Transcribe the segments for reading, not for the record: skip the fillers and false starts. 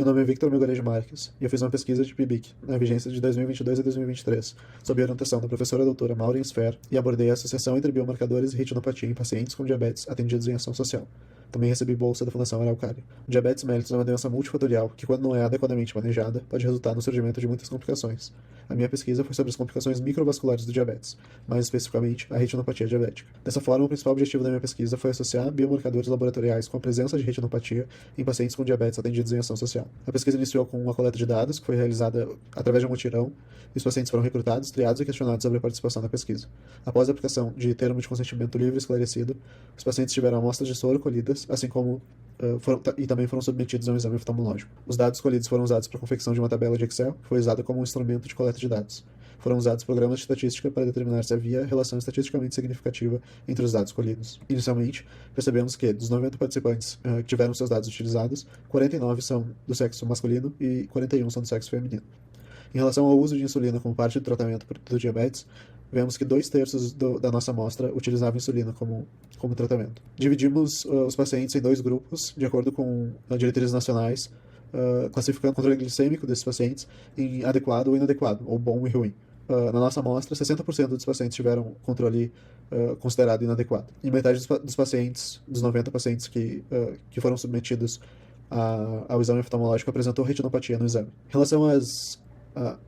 Meu nome é Victor Melgarejo Marques e eu fiz uma pesquisa de PIBIC na vigência de 2022 a 2023, sob a orientação da professora doutora Maureen Sfer, e abordei a associação entre biomarcadores e retinopatia em pacientes com diabetes atendidos em ação social. Também recebi bolsa da Fundação Araucária. O diabetes mellitus é uma doença multifatorial que, quando não é adequadamente manejada, pode resultar no surgimento de muitas complicações. A minha pesquisa foi sobre as complicações microvasculares do diabetes, mais especificamente a retinopatia diabética. Dessa forma, o principal objetivo da minha pesquisa foi associar biomarcadores laboratoriais com a presença de retinopatia em pacientes com diabetes atendidos em ação social. A pesquisa iniciou com uma coleta de dados que foi realizada através de um mutirão, e os pacientes foram recrutados, triados e questionados sobre a participação na pesquisa. Após a aplicação de termo de consentimento livre e esclarecido, os pacientes tiveram amostras de soro colhidas, assim como e também foram submetidos a um exame oftalmológico. Os dados colhidos foram usados para a confecção de uma tabela de Excel, que foi usada como um instrumento de coleta de dados. Foram usados programas de estatística para determinar se havia relação estatisticamente significativa entre os dados colhidos. Inicialmente, percebemos que, dos 90 participantes que tiveram seus dados utilizados, 49 são do sexo masculino e 41 são do sexo feminino. Em relação ao uso de insulina como parte do tratamento do diabetes, vemos que 2/3 da nossa amostra utilizavam insulina como tratamento. Dividimos os pacientes em dois grupos, de acordo com diretrizes nacionais, classificando o controle glicêmico desses pacientes em adequado ou inadequado, ou bom e ruim. Na nossa amostra, 60% dos pacientes tiveram controle considerado inadequado. E metade dos pacientes, dos 90 pacientes que foram submetidos ao exame oftalmológico, apresentou retinopatia no exame. Em relação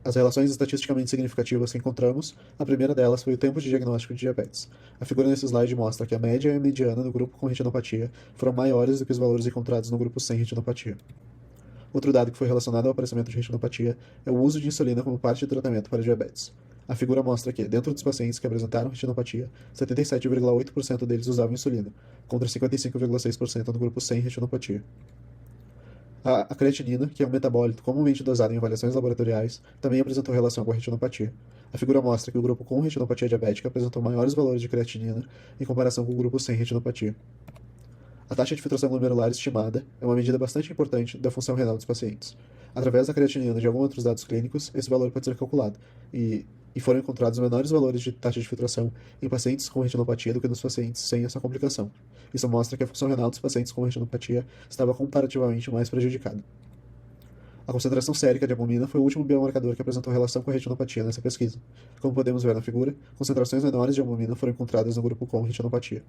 as relações estatisticamente significativas que encontramos, a primeira delas foi o tempo de diagnóstico de diabetes. A figura nesse slide mostra que a média e a mediana do grupo com retinopatia foram maiores do que os valores encontrados no grupo sem retinopatia. Outro dado que foi relacionado ao aparecimento de retinopatia é o uso de insulina como parte do tratamento para diabetes. A figura mostra que, dentro dos pacientes que apresentaram retinopatia, 77,8% deles usavam insulina, contra 55,6% no grupo sem retinopatia. A creatinina, que é um metabólito comumente dosado em avaliações laboratoriais, também apresentou relação com a retinopatia. A figura mostra que o grupo com retinopatia diabética apresentou maiores valores de creatinina em comparação com o grupo sem retinopatia. A taxa de filtração glomerular estimada é uma medida bastante importante da função renal dos pacientes. Através da creatinina e de alguns outros dados clínicos, esse valor pode ser calculado, e foram encontrados menores valores de taxa de filtração em pacientes com retinopatia do que nos pacientes sem essa complicação. Isso mostra que a função renal dos pacientes com retinopatia estava comparativamente mais prejudicada. A concentração sérica de albumina foi o último biomarcador que apresentou relação com a retinopatia nessa pesquisa. Como podemos ver na figura, concentrações menores de albumina foram encontradas no grupo com retinopatia.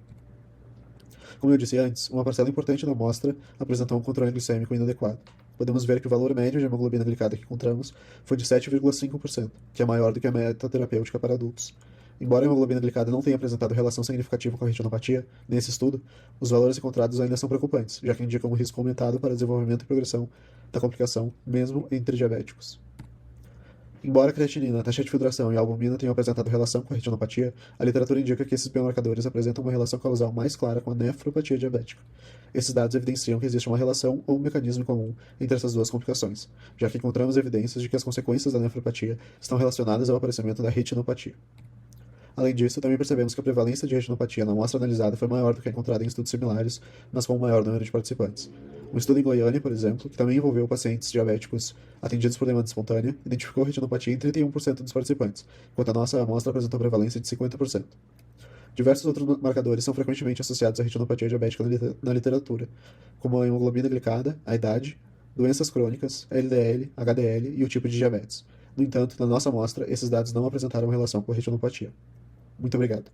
Como eu disse antes, uma parcela importante da amostra apresentou um controle glicêmico inadequado. Podemos ver que o valor médio de hemoglobina glicada que encontramos foi de 7,5%, que é maior do que a meta terapêutica para adultos. Embora a hemoglobina glicada não tenha apresentado relação significativa com a retinopatia, nesse estudo, os valores encontrados ainda são preocupantes, já que indicam um risco aumentado para desenvolvimento e progressão da complicação, mesmo entre diabéticos. Embora a creatinina, a taxa de filtração e a albumina tenham apresentado relação com a retinopatia, a literatura indica que esses biomarcadores apresentam uma relação causal mais clara com a nefropatia diabética. Esses dados evidenciam que existe uma relação ou um mecanismo comum entre essas duas complicações, já que encontramos evidências de que as consequências da nefropatia estão relacionadas ao aparecimento da retinopatia. Além disso, também percebemos que a prevalência de retinopatia na amostra analisada foi maior do que a encontrada em estudos similares, mas com um maior número de participantes. Um estudo em Goiânia, por exemplo, que também envolveu pacientes diabéticos atendidos por demanda espontânea, identificou retinopatia em 31% dos participantes, enquanto a nossa amostra apresentou prevalência de 50%. Diversos outros marcadores são frequentemente associados à retinopatia diabética na literatura, como a hemoglobina glicada, a idade, doenças crônicas, LDL, HDL e o tipo de diabetes. No entanto, na nossa amostra, esses dados não apresentaram relação com a retinopatia. Muito obrigado.